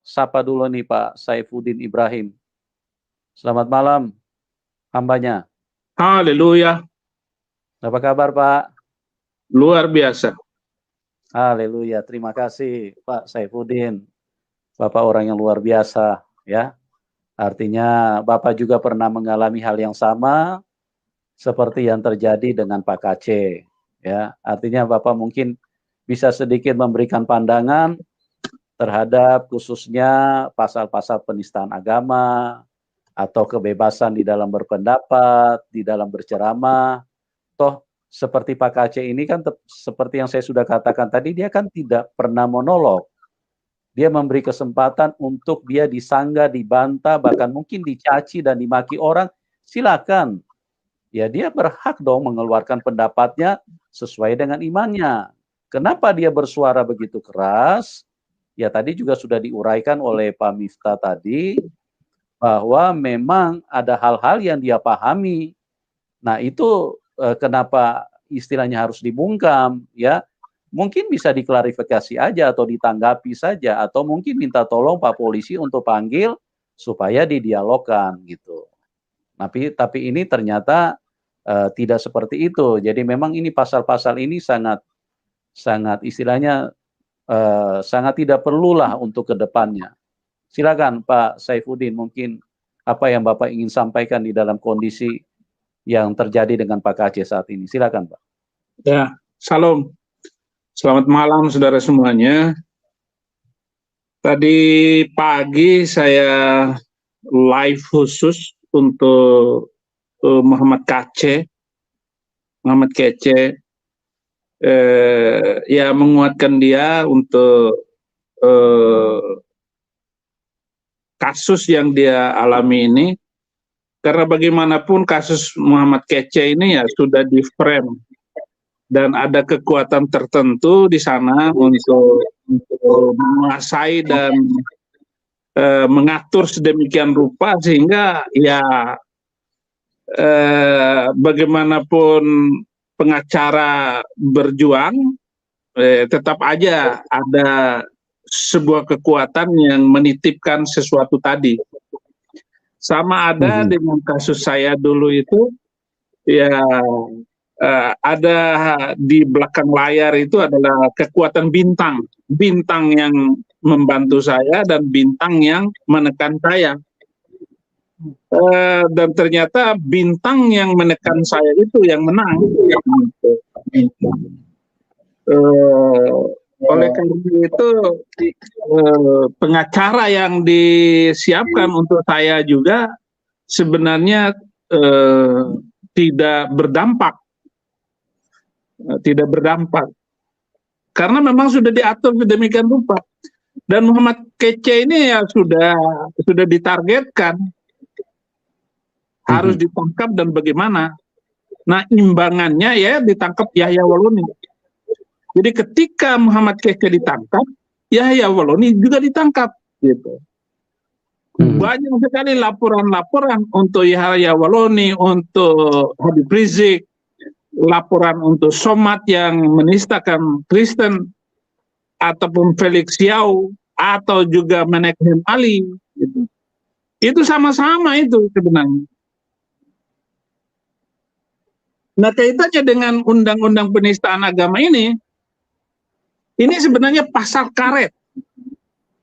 sapa dulu nih Pak Saifuddin Ibrahim. Selamat malam, hambanya. Haleluya, Apa kabar Pak? luar biasa. Haleluya, terima kasih Pak Saifuddin. Bapak orang yang luar biasa ya. Artinya Bapak juga pernah mengalami hal yang sama seperti yang terjadi dengan Pak KC ya. Artinya Bapak mungkin bisa sedikit memberikan pandangan terhadap khususnya pasal-pasal penistaan agama atau kebebasan di dalam berpendapat, di dalam berceramah. Toh seperti Pak KC ini kan seperti yang saya sudah katakan tadi, dia kan tidak pernah monolog. Dia memberi kesempatan untuk dia disanggah, dibantah, bahkan mungkin dicaci dan dimaki orang, silakan. Ya dia berhak dong mengeluarkan pendapatnya sesuai dengan imannya. Kenapa dia bersuara begitu keras? Ya tadi juga sudah diuraikan oleh Pak Miftah tadi, bahwa memang ada hal-hal yang dia pahami. Nah itu kenapa istilahnya harus dibungkam, ya? Mungkin bisa diklarifikasi aja atau ditanggapi saja, atau mungkin minta tolong Pak Polisi untuk panggil supaya didialogkan gitu. Tapi ini ternyata tidak seperti itu. Jadi memang ini pasal-pasal ini sangat istilahnya sangat tidak perlulah untuk kedepannya. Silakan Pak Saifuddin, mungkin apa yang Bapak ingin sampaikan di dalam kondisi yang terjadi dengan Pak KC saat ini. Silakan Pak. Ya, salam. Selamat malam saudara semuanya. Tadi pagi saya live khusus untuk Muhammad KC. Muhammad KC ya menguatkan dia untuk kasus yang dia alami ini. Karena bagaimanapun kasus Muhammad KC ini ya sudah di frame dan ada kekuatan tertentu di sana untuk menguasai dan mengatur sedemikian rupa sehingga ya bagaimanapun pengacara berjuang tetap aja ada sebuah kekuatan yang menitipkan sesuatu tadi. Sama ada dengan kasus saya dulu itu ya ada di belakang layar itu adalah kekuatan bintang yang membantu saya dan bintang yang menekan saya. Dan ternyata bintang yang menekan saya itu yang menang. Oleh karena itu pengacara yang disiapkan untuk saya juga sebenarnya tidak berdampak karena memang sudah diatur sedemikian rupa dan Muhammad KC ini ya sudah ditargetkan harus ditangkap dan bagaimana. Nah imbangannya ya ditangkap Yahya Waloni. Jadi ketika Muhammad KC ditangkap, Yahya Waloni juga ditangkap gitu. Banyak sekali laporan-laporan untuk Yahya Waloni, untuk Habib Rizik, laporan untuk Somad yang menistakan Kristen, ataupun Felix Yau, atau juga Menekhem Ali. Gitu. Itu sama-sama itu sebenarnya. Nah kaitannya dengan undang-undang penistaan agama ini sebenarnya pasal karet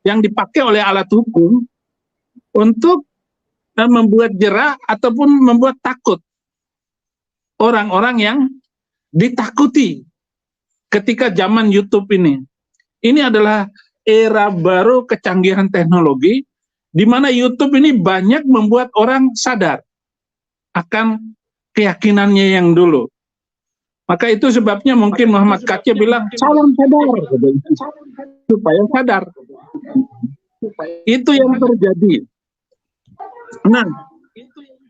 yang dipakai oleh alat hukum untuk membuat jera ataupun membuat takut orang-orang yang ditakuti ketika zaman YouTube ini. Ini adalah era baru kecanggihan teknologi di mana YouTube ini banyak membuat orang sadar akan keyakinannya yang dulu. Maka itu sebabnya mungkin Muhammad KC bilang salam sadar supaya sadar. Itu yang terjadi. Nah,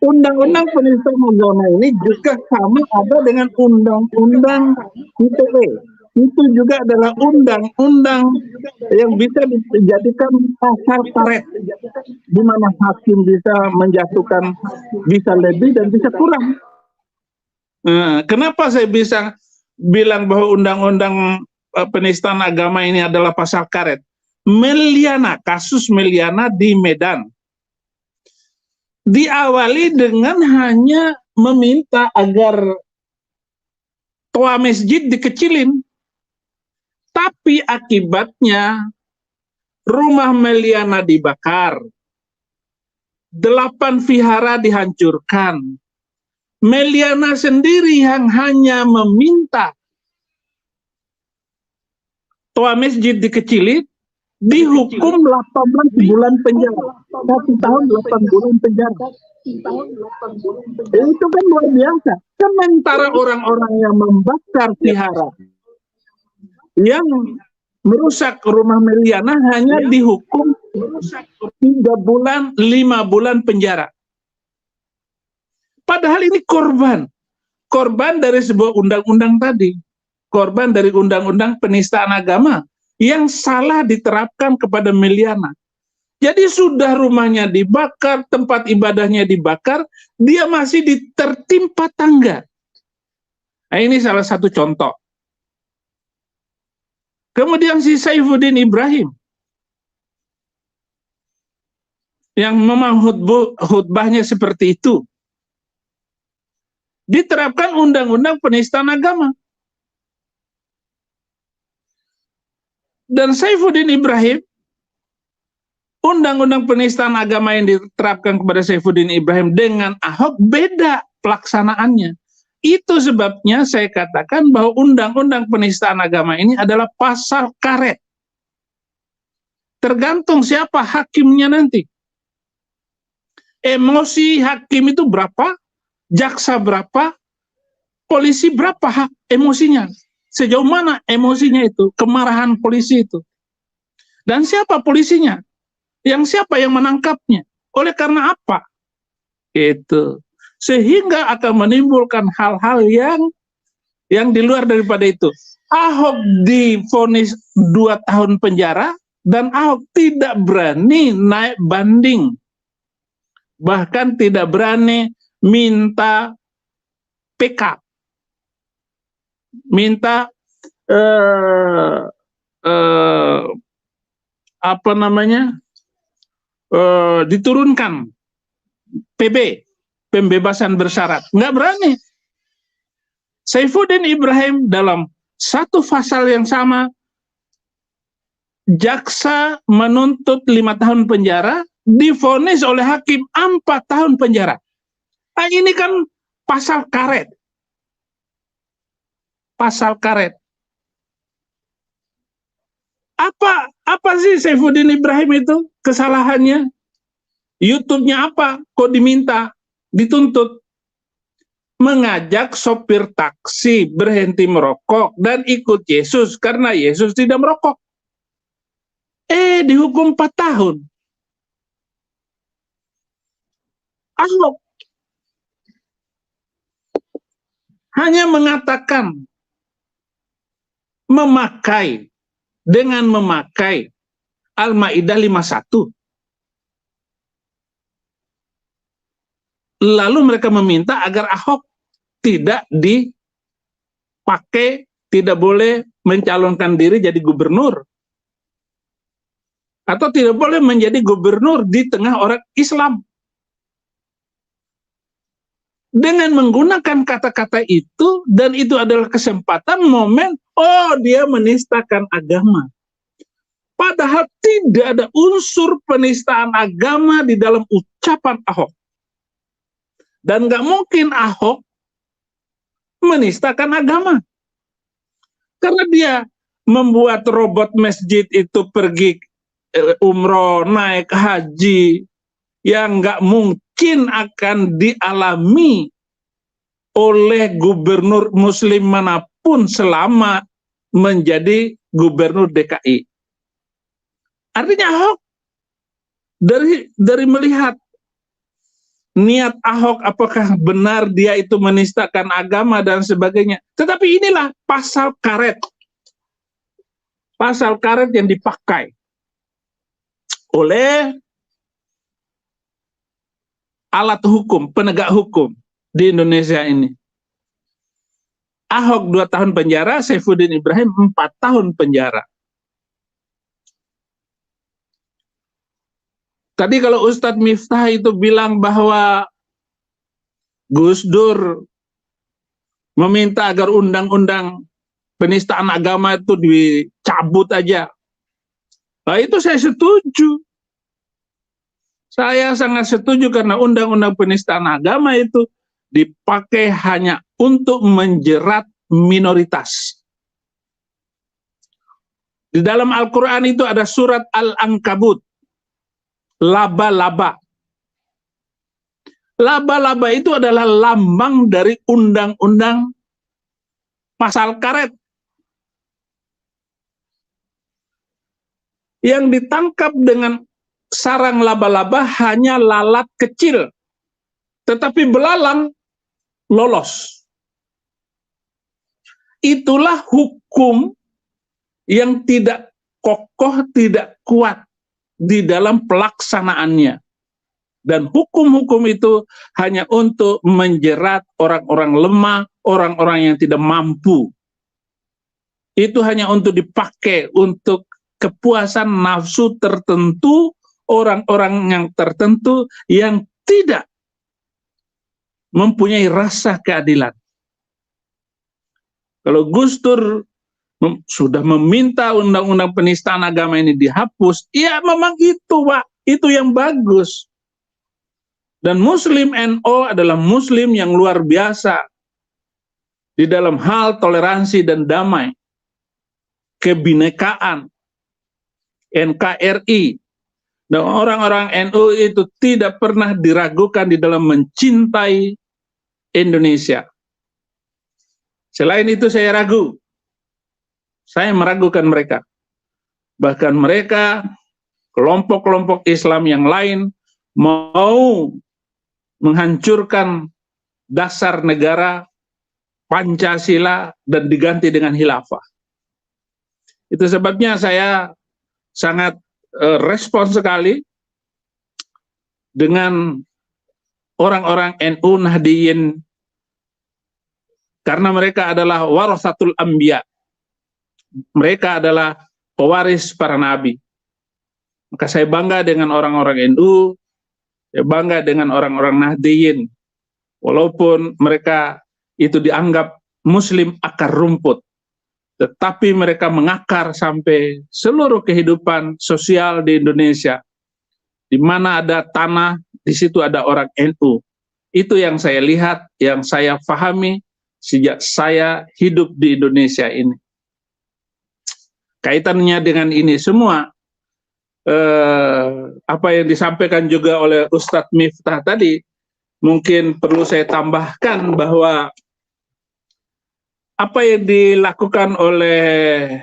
undang-undang penistaan agama ini juga sama ada dengan undang-undang ITE. Itu juga adalah undang-undang yang bisa dijadikan pasal karet, di mana hakim bisa menjatuhkan bisa lebih dan bisa kurang. Kenapa saya bisa bilang bahwa undang-undang penistaan agama ini adalah pasal karet? Meliana, kasus Meliana di Medan. Diawali dengan hanya meminta agar toa masjid dikecilin. Tapi akibatnya rumah Meliana dibakar. 8 vihara dihancurkan. Meliana sendiri yang hanya meminta toa masjid dikecilin, dihukum 18 bulan penjara. 1 tahun 8 bulan penjara. Itu kan luar biasa. Sementara orang-orang yang membakar vihara, yang merusak rumah Meliana hanya dihukum 3 bulan, 5 bulan penjara. Padahal ini korban dari sebuah undang-undang tadi, korban dari undang-undang penistaan agama yang salah diterapkan kepada Meliana. Jadi sudah rumahnya dibakar, tempat ibadahnya dibakar, dia masih tertimpa tangga. Nah, ini salah satu contoh. Kemudian si Saifuddin Ibrahim yang memang khutbahnya seperti itu. Diterapkan undang-undang penistaan agama. Dan Saifuddin Ibrahim, undang-undang penistaan agama yang diterapkan kepada Saifuddin Ibrahim dengan Ahok beda pelaksanaannya. Itu sebabnya saya katakan bahwa undang-undang penistaan agama ini adalah pasal karet. Tergantung siapa hakimnya nanti. Emosi hakim itu berapa, jaksa berapa, polisi berapa hak emosinya. Sejauh mana emosinya itu, kemarahan polisi itu. Dan siapa polisinya? Siapa yang menangkapnya? Oleh karena apa? Itu. Sehingga akan menimbulkan hal-hal yang di luar daripada itu. Ahok divonis 2 tahun penjara dan Ahok tidak berani naik banding. Bahkan tidak berani minta PK. Minta diturunkan PB, pembebasan bersyarat. Nggak berani. Saifuddin Ibrahim dalam satu pasal yang sama, jaksa menuntut 5 tahun penjara, divonis oleh hakim 4 tahun penjara. Nah, ini kan pasal karet. Pasal karet. Apa sih Saifuddin Ibrahim itu kesalahannya? YouTube-nya apa? Kok dituntut? Mengajak sopir taksi berhenti merokok dan ikut Yesus karena Yesus tidak merokok. Dihukum 4 tahun. Ahok hanya mengatakan dengan memakai Al-Maidah 51. Lalu mereka meminta agar Ahok tidak dipakai, tidak boleh mencalonkan diri jadi gubernur. Atau tidak boleh menjadi gubernur di tengah orang Islam. Dengan menggunakan kata-kata itu, dan itu adalah kesempatan, momen, dia menistakan agama. Padahal tidak ada unsur penistaan agama di dalam ucapan Ahok. Dan nggak mungkin Ahok menistakan agama. Karena dia membuat robot masjid itu pergi umroh, naik haji, yang nggak mungkin akan dialami oleh gubernur muslim manapun selama menjadi gubernur DKI. Artinya Ahok dari melihat niat Ahok, apakah benar dia itu menistakan agama dan sebagainya. Tetapi inilah pasal karet. Pasal karet yang dipakai oleh alat hukum, penegak hukum di Indonesia ini. Ahok 2 tahun penjara, Saifuddin Ibrahim 4 tahun penjara. Tadi kalau Ustadz Miftah itu bilang bahwa Gus Dur meminta agar undang-undang penistaan agama itu dicabut aja. Nah, itu saya setuju. Saya sangat setuju karena undang-undang penistaan agama itu dipakai hanya untuk menjerat minoritas. Di dalam Al-Quran itu ada surat Al-Ankabut, laba-laba. Laba-laba itu adalah lambang dari undang-undang pasal karet. Yang ditangkap dengan sarang laba-laba hanya lalat kecil, tetapi belalang lolos. Itulah hukum yang tidak kokoh, tidak kuat di dalam pelaksanaannya. Dan hukum-hukum itu hanya untuk menjerat orang-orang lemah, orang-orang yang tidak mampu. Itu hanya untuk dipakai untuk kepuasan nafsu tertentu, orang-orang yang tertentu yang tidak mempunyai rasa keadilan. Kalau Gus Dur sudah meminta undang-undang penistaan agama ini dihapus, ya memang itu, Pak, itu yang bagus. Dan Muslim NU adalah Muslim yang luar biasa di dalam hal toleransi dan damai, kebinekaan, NKRI. Dan orang-orang NU itu tidak pernah diragukan di dalam mencintai Indonesia. Selain itu saya ragu. Saya meragukan mereka. Bahkan mereka, kelompok-kelompok Islam yang lain, mau menghancurkan dasar negara Pancasila dan diganti dengan khilafah. Itu sebabnya saya sangat respon sekali dengan orang-orang NU Nahdiyin, karena mereka adalah warasatul anbiya. Mereka adalah pewaris para nabi. Maka saya bangga dengan orang-orang NU, saya bangga dengan orang-orang Nahdiyin. Walaupun mereka itu dianggap Muslim akar rumput, tetapi mereka mengakar sampai seluruh kehidupan sosial di Indonesia. Di mana ada tanah, di situ ada orang NU. Itu yang saya lihat, yang saya pahami sejak saya hidup di Indonesia ini. Kaitannya dengan ini semua, apa yang disampaikan juga oleh Ustadz Miftah tadi, mungkin perlu saya tambahkan bahwa apa yang dilakukan oleh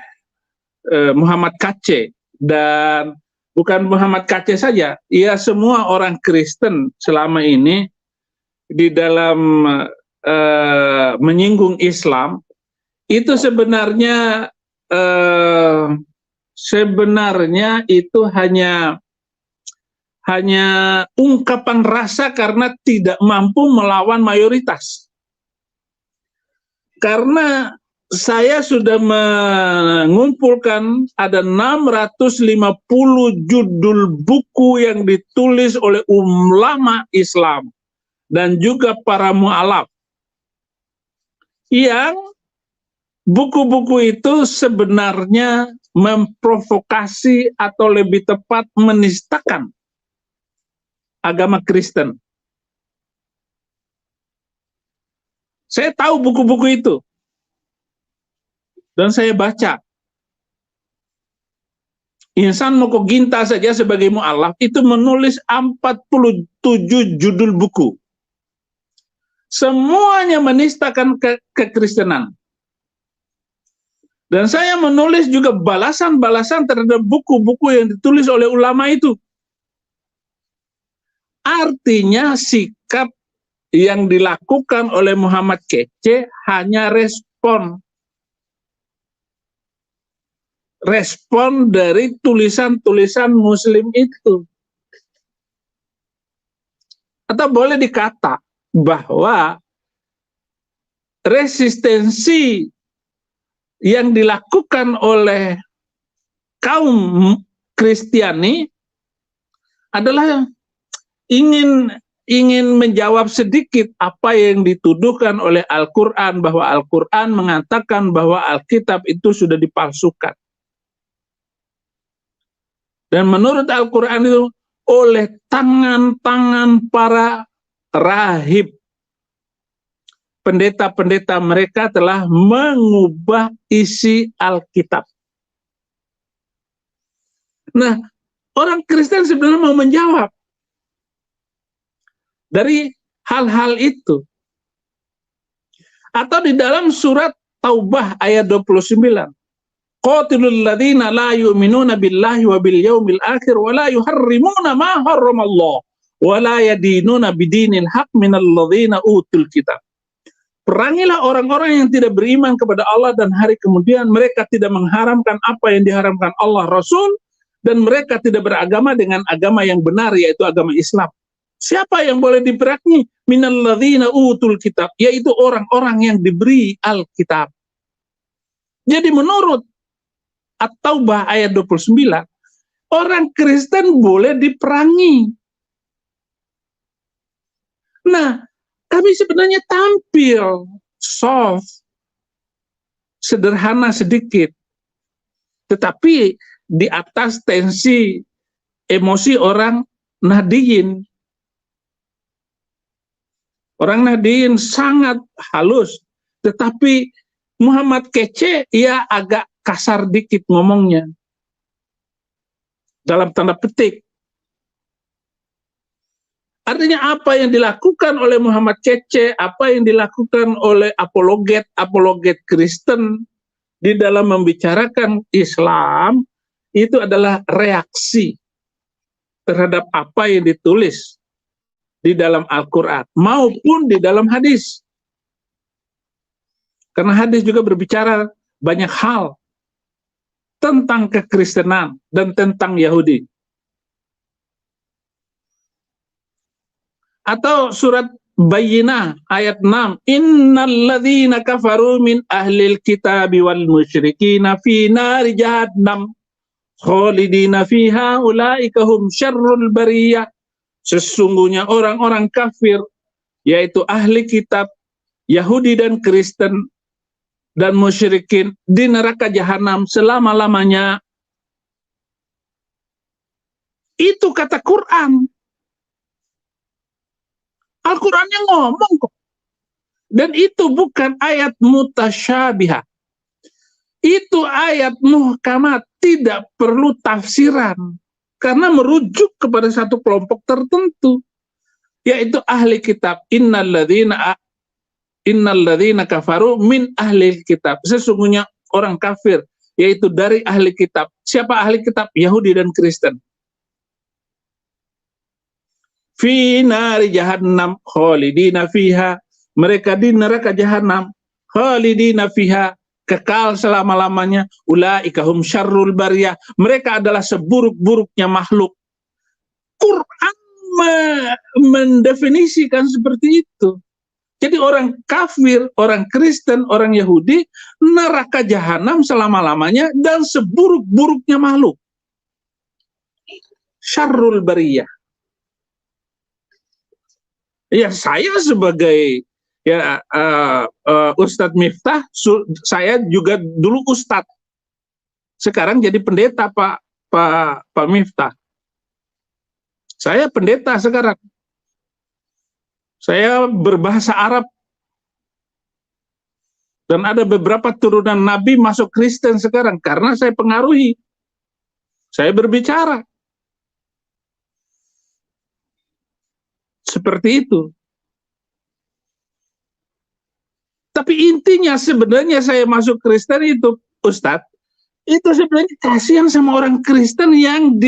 Muhammad Kacé, dan bukan Muhammad Kacé saja, ya semua orang Kristen selama ini di dalam menyinggung Islam, itu sebenarnya itu hanya ungkapan rasa karena tidak mampu melawan mayoritas. Karena saya sudah mengumpulkan ada 650 judul buku yang ditulis oleh ulama Islam dan juga para mu'alaf, yang buku-buku itu sebenarnya memprovokasi atau lebih tepat menistakan agama Kristen. Saya tahu buku-buku itu dan saya baca. Insan Moko Ginta saja sebagai mu'alaf itu menulis 47 judul buku. Semuanya menistakan kekristenan. Dan saya menulis juga balasan-balasan terhadap buku-buku yang ditulis oleh ulama itu. Artinya sikap yang dilakukan oleh Muhammad Kacé hanya respon dari tulisan-tulisan Muslim itu. Atau boleh dikata bahwa resistensi yang dilakukan oleh kaum Kristiani adalah ingin menjawab sedikit apa yang dituduhkan oleh Al-Quran, bahwa Al-Quran mengatakan bahwa Alkitab itu sudah dipalsukan. Dan menurut Al-Quran itu oleh tangan-tangan para rahib, pendeta-pendeta mereka telah mengubah isi Alkitab. Nah, orang Kristen sebenarnya mau menjawab dari hal-hal itu. Atau di dalam surat Taubah ayat 29. Qatilul ladzina la yu'minuna billahi wa bil yaumil akhir wa la yuharrimuna ma harramallah wa la yadinuna bidinil haq minal ladzina utul kitab. Perangilah orang-orang yang tidak beriman kepada Allah dan hari kemudian, mereka tidak mengharamkan apa yang diharamkan Allah Rasul, dan mereka tidak beragama dengan agama yang benar, yaitu agama Islam. Siapa yang boleh diperangi? Minal ladzina utul kitab, yaitu orang-orang yang diberi Alkitab. Jadi menurut At-Taubah ayat 29, orang Kristen boleh diperangi. Nah, kami sebenarnya tampil soft, sederhana sedikit, tetapi di atas tensi emosi orang Nahdiyin. Orang Nahdiyin sangat halus, tetapi Muhammad kece, ia agak kasar dikit ngomongnya. Dalam tanda petik. Artinya apa yang dilakukan oleh Muhammad kece, apa yang dilakukan oleh apologet Kristen di dalam membicarakan Islam, itu adalah reaksi terhadap apa yang ditulis di dalam Al-Quran maupun di dalam hadis. Karena hadis juga berbicara banyak hal tentang kekristenan dan tentang Yahudi. Atau surat Bayyinah ayat 6, innal ladzina kafaru min ahlil kitabi wal musyrikina fi nari jahannam khalidina fiha ulaika hum syarrul bariyah. Sesungguhnya orang-orang kafir, yaitu ahli kitab, Yahudi dan Kristen dan musyrikin, di neraka jahanam selama-lamanya. Itu kata Quran. Al-Qurannya ngomong kok. Dan itu bukan ayat mutasyabihah. Itu ayat muhkamat, tidak perlu tafsiran. Karena merujuk kepada satu kelompok tertentu, yaitu ahli kitab. Innal ladzina kafaru min ahli kitab. Sesungguhnya orang kafir, yaitu dari ahli kitab. Siapa ahli kitab? Yahudi dan Kristen. Fi nari jahannam khalidina fiha. Mereka di neraka jahanam khalidina fiha, kekal selama-lamanya. Ulaika hum syarrul bariyah. Mereka adalah seburuk-buruknya makhluk. Quran mendefinisikan seperti itu. Jadi orang kafir, orang Kristen, orang Yahudi, neraka jahanam selama-lamanya dan seburuk-buruknya makhluk. Syarrul bariyah. Ya, saya sebagai Ustadz Miftah, saya juga dulu Ustadz. Sekarang jadi pendeta Pak Miftah. Saya pendeta sekarang. Saya berbahasa Arab. Dan ada beberapa turunan Nabi masuk Kristen sekarang karena saya pengaruhi. Saya berbicara. Seperti itu. Tapi intinya sebenarnya saya masuk Kristen itu, Ustadz, itu sebenarnya kasihan sama orang Kristen yang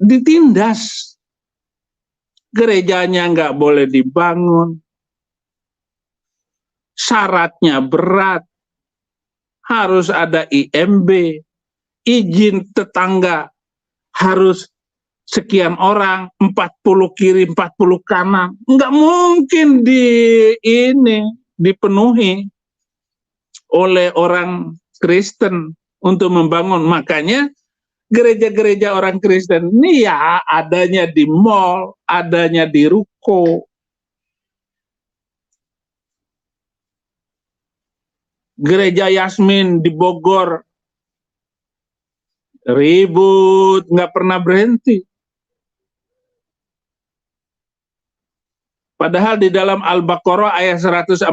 ditindas. Gerejanya nggak boleh dibangun, syaratnya berat, harus ada IMB, izin tetangga harus sekian orang, 40 kiri, 40 kanan. Nggak mungkin dipenuhi oleh orang Kristen untuk membangun. Makanya gereja-gereja orang Kristen ini ya adanya di mall, adanya di ruko. Gereja Yasmin di Bogor ribut, nggak pernah berhenti. Padahal di dalam Al-Baqarah ayat 144,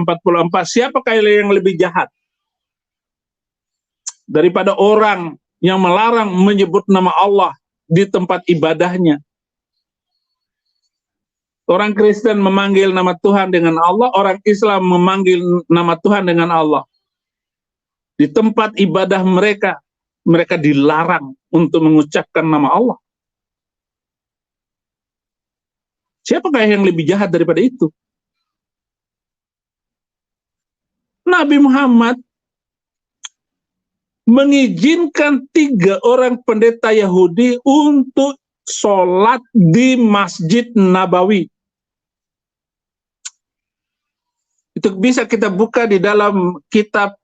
siapakah yang lebih jahat daripada orang yang melarang menyebut nama Allah di tempat ibadahnya? Orang Kristen memanggil nama Tuhan dengan Allah, orang Islam memanggil nama Tuhan dengan Allah. Di tempat ibadah mereka, mereka dilarang untuk mengucapkan nama Allah. Siapakah yang lebih jahat daripada itu? Nabi Muhammad mengizinkan 3 orang pendeta Yahudi untuk sholat di Masjid Nabawi. Itu bisa kita buka di dalam kitab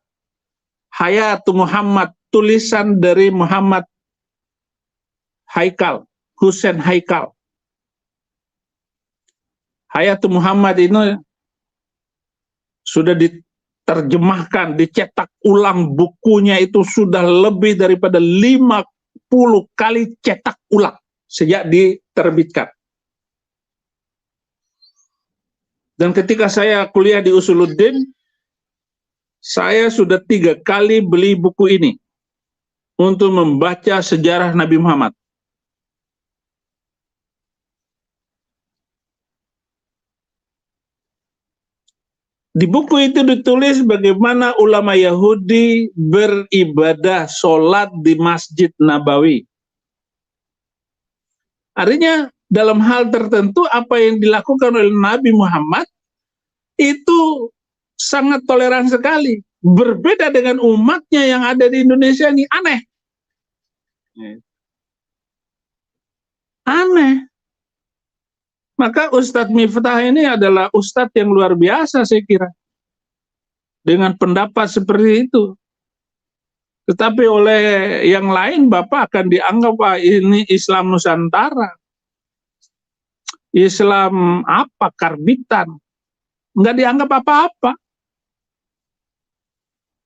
Hayatul Muhammad, tulisan dari Muhammad Haikal, Husain Haikal. Hayatul Muhammad ini sudah diterjemahkan, dicetak ulang, bukunya itu sudah lebih daripada 50 kali cetak ulang sejak diterbitkan. Dan ketika saya kuliah di Usuluddin, saya sudah 3 kali beli buku ini untuk membaca sejarah Nabi Muhammad. Di buku itu ditulis bagaimana ulama Yahudi beribadah sholat di Masjid Nabawi. Artinya dalam hal tertentu apa yang dilakukan oleh Nabi Muhammad itu sangat toleran sekali. Berbeda dengan umatnya yang ada di Indonesia ini, aneh. Aneh. Maka Ustadz Miftah ini adalah Ustadz yang luar biasa saya kira. Dengan pendapat seperti itu. Tetapi oleh yang lain Bapak akan dianggap ini Islam Nusantara. Islam apa? Karbitan. Enggak dianggap apa-apa.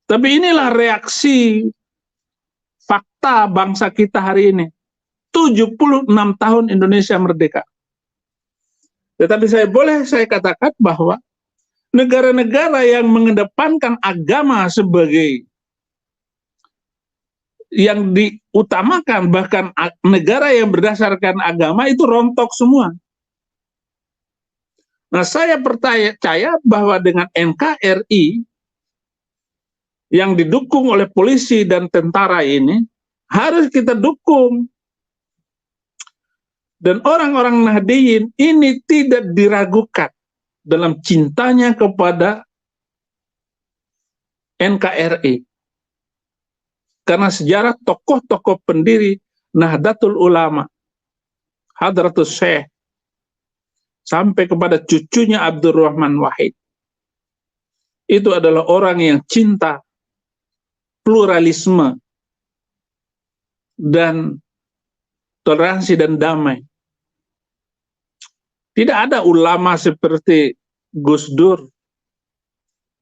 Tapi inilah reaksi fakta bangsa kita hari ini. 76 tahun Indonesia merdeka. Tetapi saya katakan bahwa negara-negara yang mengedepankan agama sebagai yang diutamakan, bahkan negara yang berdasarkan agama itu rontok semua. Nah, saya percaya bahwa dengan NKRI yang didukung oleh polisi dan tentara ini harus kita dukung. Dan orang-orang Nahdiyin ini tidak diragukan dalam cintanya kepada NKRI. Karena sejarah tokoh-tokoh pendiri Nahdlatul Ulama, Hadratus Syekh, sampai kepada cucunya Abdurrahman Wahid, itu adalah orang yang cinta pluralisme dan toleransi dan damai. Tidak ada ulama seperti Gus Dur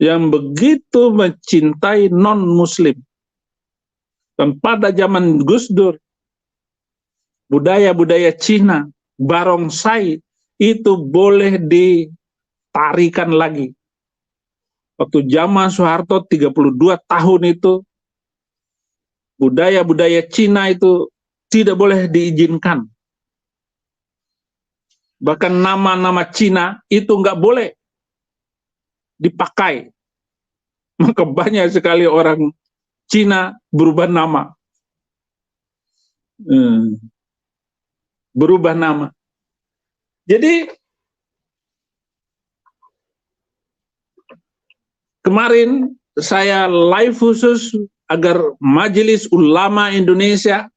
yang begitu mencintai non-muslim. Dan pada zaman Gus Dur, budaya-budaya Cina, barongsai, itu boleh ditarikan lagi. Waktu zaman Soeharto 32 tahun itu, budaya-budaya Cina itu tidak boleh diizinkan. Bahkan nama-nama Cina itu nggak boleh dipakai. Maka banyak sekali orang Cina berubah nama. Berubah nama. Jadi kemarin saya live khusus agar Majelis Ulama Indonesia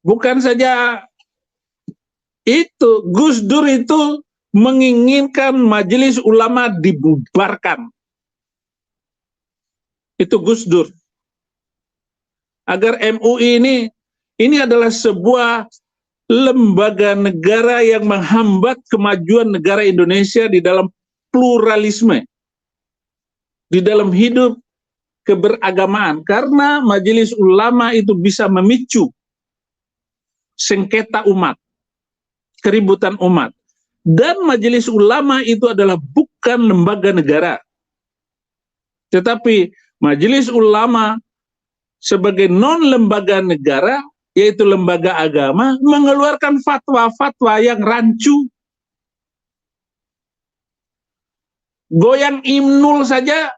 bukan saja itu, Gus Dur itu menginginkan Majelis Ulama dibubarkan. Itu Gus Dur. Agar MUI ini Ini adalah sebuah lembaga negara yang menghambat kemajuan negara Indonesia di dalam pluralisme, di dalam hidup keberagamaan, karena majelis ulama itu bisa memicu sengketa umat, keributan umat. Dan majelis ulama itu adalah bukan lembaga negara, tetapi majelis ulama sebagai non-lembaga negara, yaitu lembaga agama, mengeluarkan fatwa-fatwa yang rancu. Goyang Imnul saja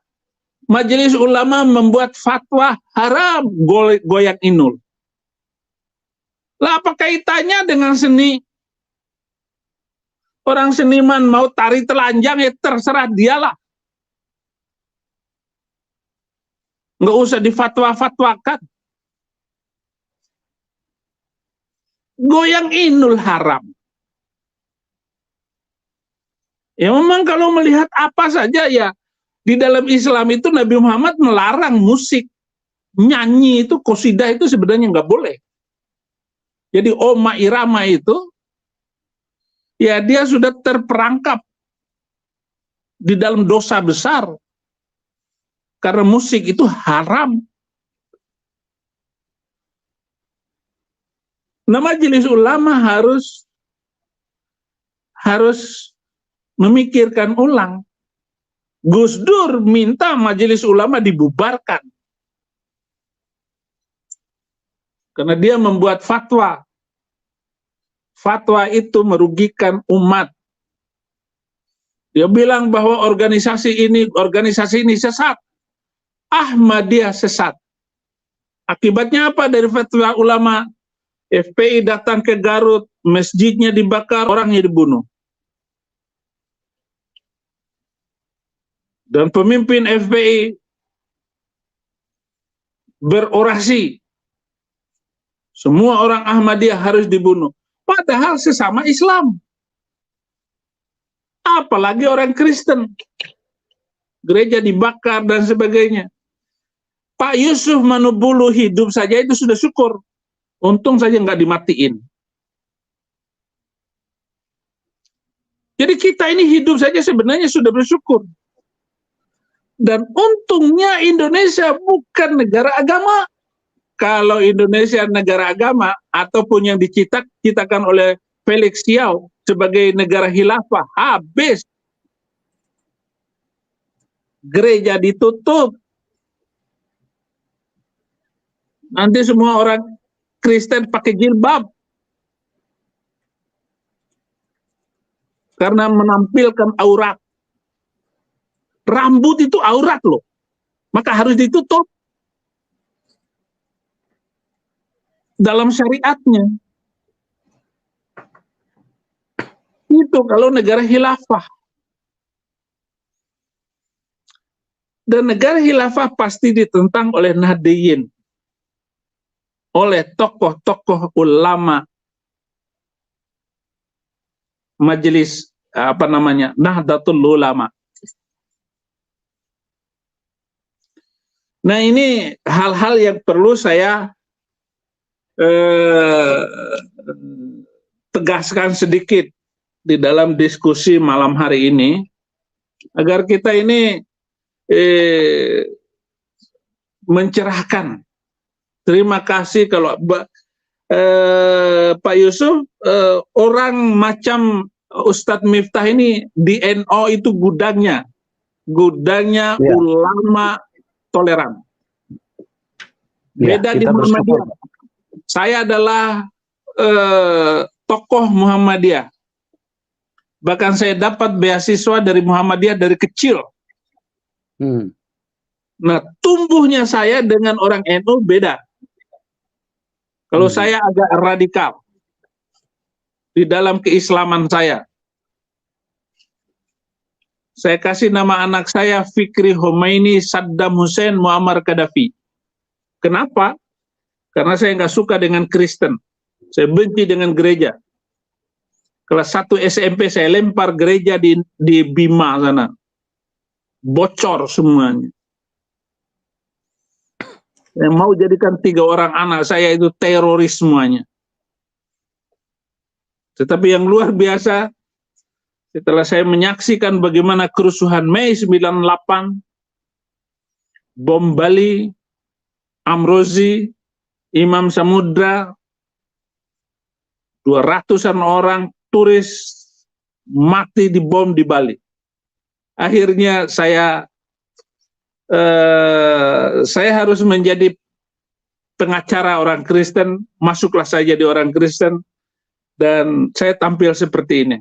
majelis ulama membuat fatwa haram goyang Imnul. Lah apa kaitannya dengan seni? Orang seniman mau tari telanjang ya terserah dialah. Nggak usah difatwa-fatwakan. Goyang Imnul haram. Ya memang kalau melihat apa saja ya, di dalam Islam itu Nabi Muhammad melarang musik, nyanyi itu, qasidah itu sebenarnya nggak boleh. Jadi Oma Irama itu, ya dia sudah terperangkap di dalam dosa besar. Karena musik itu haram. Nah, majelis ulama harus memikirkan ulang. Gus Dur minta majelis ulama dibubarkan. Karena dia membuat fatwa. Fatwa itu merugikan umat. Dia bilang bahwa organisasi ini sesat. Ahmadiyah sesat. Akibatnya apa dari fatwa ulama? FPI datang ke Garut, masjidnya dibakar, orangnya dibunuh. Dan pemimpin FPI berorasi, semua orang Ahmadiyah harus dibunuh. Padahal sesama Islam. Apalagi orang Kristen. Gereja dibakar dan sebagainya. Pak Yusuf Manubulu hidup saja itu sudah syukur. Untung saja nggak dimatiin. Jadi kita ini hidup saja sebenarnya sudah bersyukur. Dan untungnya Indonesia bukan negara agama. Kalau Indonesia negara agama, ataupun yang diciptakan oleh Felix Xiao sebagai negara khilafah, habis. Gereja ditutup. Nanti semua orang Kristen pakai jilbab. Karena menampilkan aurat. Rambut itu aurat loh. Maka harus ditutup. Dalam syariatnya. Itu kalau negara khilafah. Dan negara khilafah pasti ditentang oleh Nahdiyin. Oleh tokoh-tokoh ulama. Majelis, Nahdlatul Ulama. Nah ini hal-hal yang perlu saya tegaskan sedikit di dalam diskusi malam hari ini, agar kita ini mencerahkan. Terima kasih kalau Pak Yusuf, orang macam Ustadz Miftah ini di NO itu gudangnya ya. Ulama toleran. Beda di Muhammadiyah. Saya adalah tokoh Muhammadiyah. Bahkan saya dapat beasiswa dari Muhammadiyah dari kecil. Nah, tumbuhnya saya dengan orang NU beda. Kalau saya agak radikal di dalam keislaman saya. Saya kasih nama anak saya Fikri Khomeini, Saddam Hussein, Muammar Gaddafi. Kenapa? Karena saya nggak suka dengan Kristen. Saya benci dengan gereja. Kelas 1 SMP saya lempar gereja di Bima sana. Bocor semuanya. yang mau jadikan 3 orang anak saya itu teroris semuanya. Tetapi yang luar biasa, setelah saya menyaksikan bagaimana kerusuhan Mei 98, bom Bali, Amrozi, Imam Samudra, 200-an orang turis mati di bom di Bali. Akhirnya saya harus menjadi pengacara orang Kristen, masuklah saya jadi orang Kristen, dan saya tampil seperti ini.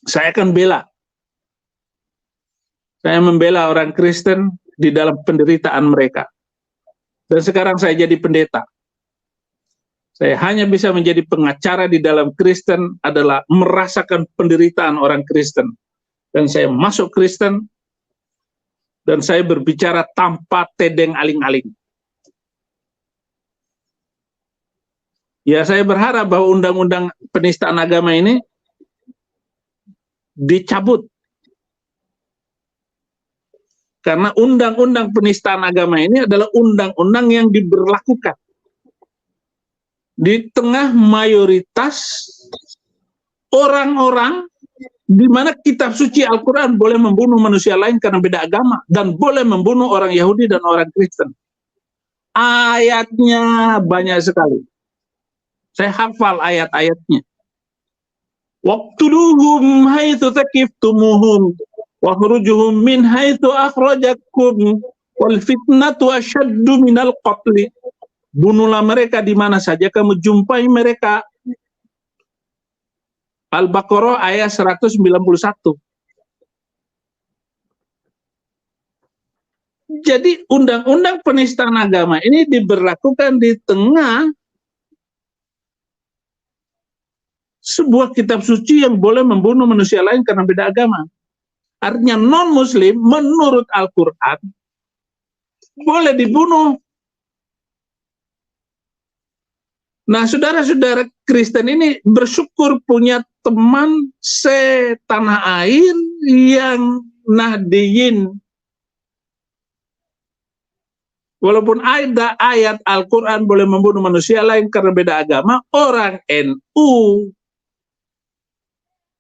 Saya akan bela. Saya membela orang Kristen di dalam penderitaan mereka. Dan sekarang saya jadi pendeta. Saya hanya bisa menjadi pengacara di dalam Kristen adalah merasakan penderitaan orang Kristen. Dan saya masuk Kristen, dan saya berbicara tanpa tedeng aling-aling. Ya, saya berharap bahwa undang-undang penistaan agama ini dicabut. Karena undang-undang penistaan agama ini adalah undang-undang yang diberlakukan di tengah mayoritas orang-orang di mana kitab suci Al-Quran boleh membunuh manusia lain karena beda agama, dan boleh membunuh orang Yahudi dan orang Kristen. Ayatnya banyak sekali. Saya hafal ayat-ayatnya. Waqtuluhum haitsu taqiftumuhum wa khurujuhum min haitsu akhrajakum wal fitnatu asyaddu minal qatli. Bunuhlah mereka di mana saja kamu jumpai mereka. Al-Baqarah ayat 191. Jadi undang-undang penistaan agama ini diberlakukan di tengah sebuah kitab suci yang boleh membunuh manusia lain karena beda agama. Artinya non-muslim menurut Al-Quran boleh dibunuh. Nah, saudara-saudara Kristen ini bersyukur punya teman setanah air yang Nahdiyin. Walaupun ada ayat Al-Quran boleh membunuh manusia lain karena beda agama, orang NU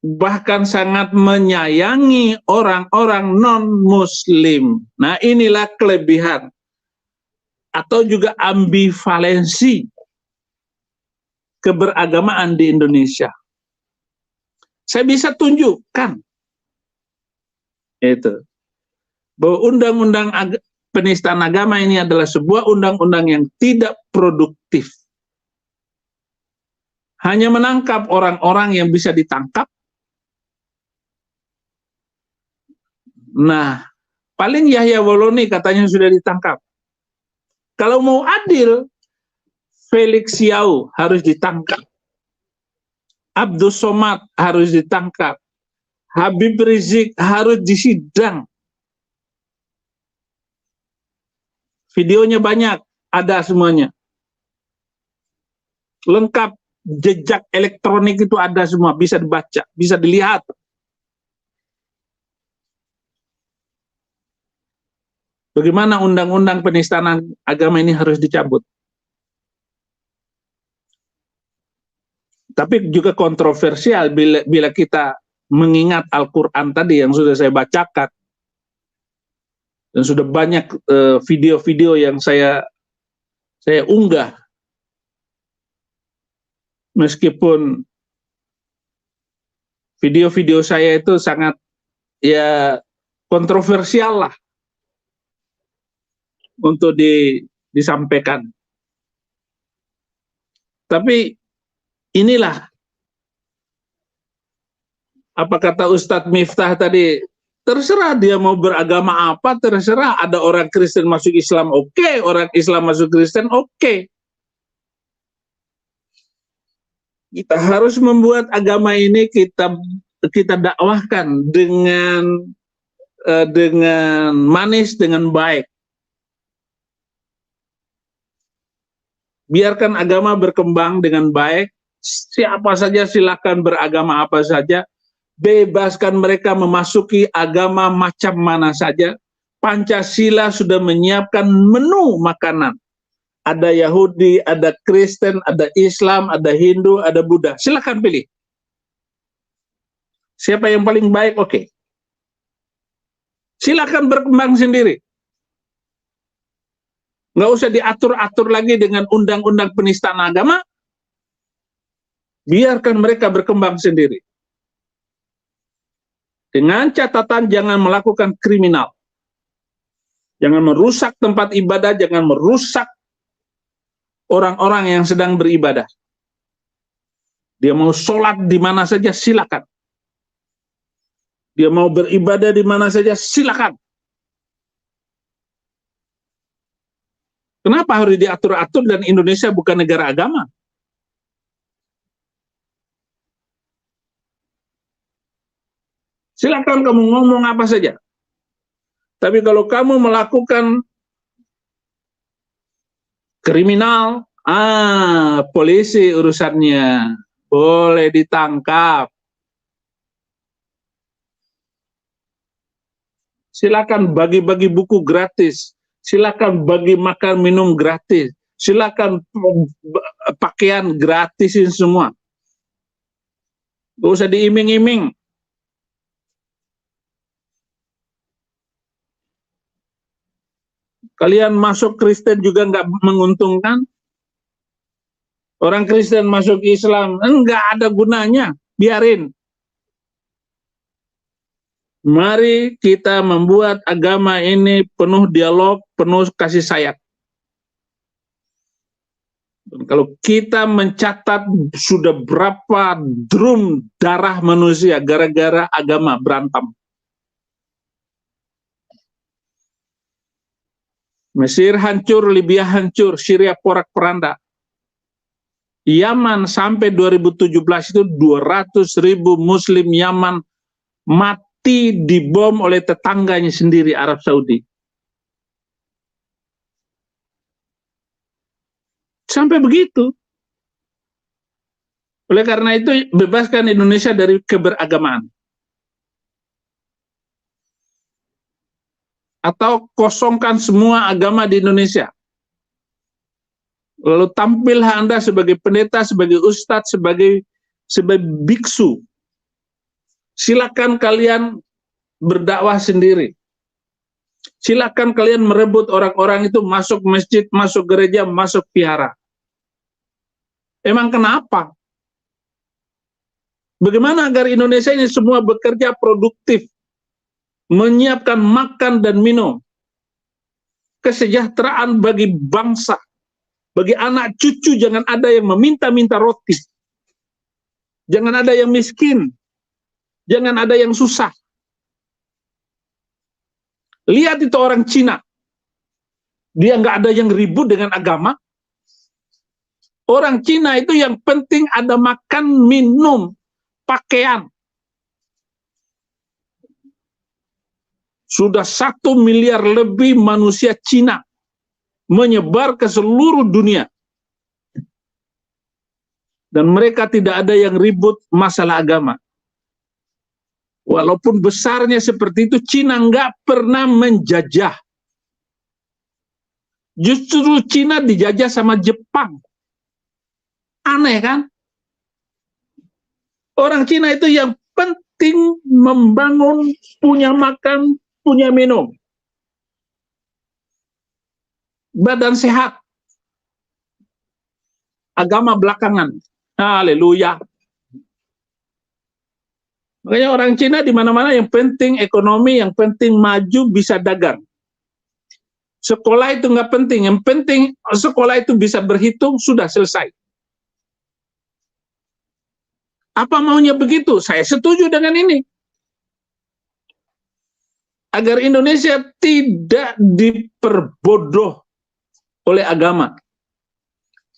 bahkan sangat menyayangi orang-orang non-muslim. Nah, inilah kelebihan atau juga ambivalensi keberagamaan di Indonesia. Saya bisa tunjukkan itu bahwa undang-undang penistaan agama ini adalah sebuah undang-undang yang tidak produktif. Hanya menangkap orang-orang yang bisa ditangkap. Nah, paling Yahya Woloni katanya sudah ditangkap. Kalau mau adil, Felix Yau harus ditangkap. Abdus Somad harus ditangkap. Habib Rizik harus disidang. Videonya banyak, ada semuanya. Lengkap, jejak elektronik itu ada semua, bisa dibaca, bisa dilihat. Bagaimana undang-undang penistaan agama ini harus dicabut. Tapi juga kontroversial bila kita mengingat Al-Quran tadi yang sudah saya bacakan. Dan sudah banyak video-video yang saya unggah. Meskipun video-video saya itu sangat ya kontroversial lah untuk disampaikan. Tapi inilah apa kata Ustadz Miftah tadi, terserah dia mau beragama apa, terserah. Ada orang Kristen masuk Islam, oke. Orang Islam masuk Kristen, oke. Kita harus membuat agama ini kita dakwahkan dengan manis, dengan baik. Biarkan agama berkembang dengan baik. Siapa saja silakan beragama apa saja. Bebaskan mereka memasuki agama macam mana saja. Pancasila sudah menyiapkan menu makanan. Ada Yahudi, ada Kristen, ada Islam, ada Hindu, ada Buddha. Silakan pilih. Siapa yang paling baik, oke. Silakan berkembang sendiri. Nggak usah diatur-atur lagi dengan undang-undang penistaan agama. Biarkan mereka berkembang sendiri. Dengan catatan jangan melakukan kriminal. Jangan merusak tempat ibadah, jangan merusak orang-orang yang sedang beribadah. Dia mau sholat di mana saja, silakan. Dia mau beribadah di mana saja, silakan. Kenapa harus diatur-atur dan Indonesia bukan negara agama? Silakan kamu ngomong apa saja. Tapi kalau kamu melakukan kriminal, polisi urusannya, boleh ditangkap. Silakan bagi-bagi buku gratis, silakan bagi makan minum gratis, silakan pakaian gratisin semua. Gak usah diiming-iming. Kalian masuk Kristen juga nggak menguntungkan. Orang Kristen masuk Islam, enggak ada gunanya, biarin. Mari kita membuat agama ini penuh dialog, penuh kasih sayang. Dan kalau kita mencatat sudah berapa drum darah manusia gara-gara agama berantem. Mesir hancur, Libya hancur, Syria porak-poranda. Yaman sampai 2017 itu 200.000 Muslim Yaman mati dibom oleh tetangganya sendiri, Arab Saudi. Sampai begitu. Oleh karena itu, bebaskan Indonesia dari keberagamaan. Atau kosongkan semua agama di Indonesia. Lalu tampillah Anda sebagai pendeta, sebagai ustadz, sebagai biksu. Silakan kalian berdakwah sendiri. Silakan kalian merebut orang-orang itu masuk masjid, masuk gereja, masuk vihara. Emang kenapa? Bagaimana agar Indonesia ini semua bekerja produktif, menyiapkan makan dan minum, kesejahteraan bagi bangsa, bagi anak cucu, jangan ada yang meminta-minta roti, jangan ada yang miskin, jangan ada yang susah. Lihat itu orang Cina, dia nggak ada yang ribut dengan agama. Orang Cina itu yang penting ada makan, minum, pakaian. Sudah 1 miliar lebih manusia Cina menyebar ke seluruh dunia. Dan mereka tidak ada yang ribut masalah agama. Walaupun besarnya seperti itu, Cina nggak pernah menjajah. Justru Cina dijajah sama Jepang. Aneh kan? Orang Cina itu yang penting membangun, punya makan, punya minum. Badan sehat. Agama belakangan. Haleluya. Makanya orang Cina di mana-mana yang penting ekonomi, yang penting maju, bisa dagang. Sekolah itu nggak penting, yang penting sekolah itu bisa berhitung, sudah selesai. Apa maunya begitu? Saya setuju dengan ini. Agar Indonesia tidak diperbodoh oleh agama.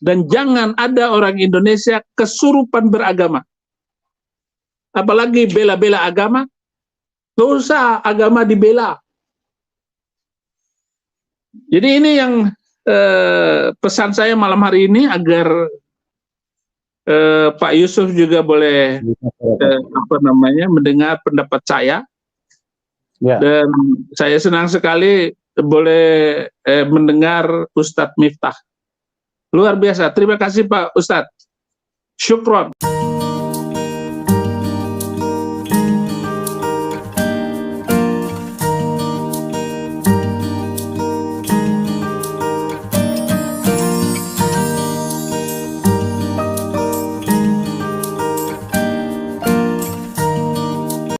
Dan jangan ada orang Indonesia kesurupan beragama. Apalagi bela-bela agama, dosa agama dibela. Jadi ini yang pesan saya malam hari ini, agar Pak Yusuf juga boleh mendengar pendapat saya. Ya. Dan saya senang sekali boleh mendengar Ustadz Miftah. Luar biasa. Terima kasih Pak Ustadz. Syukron.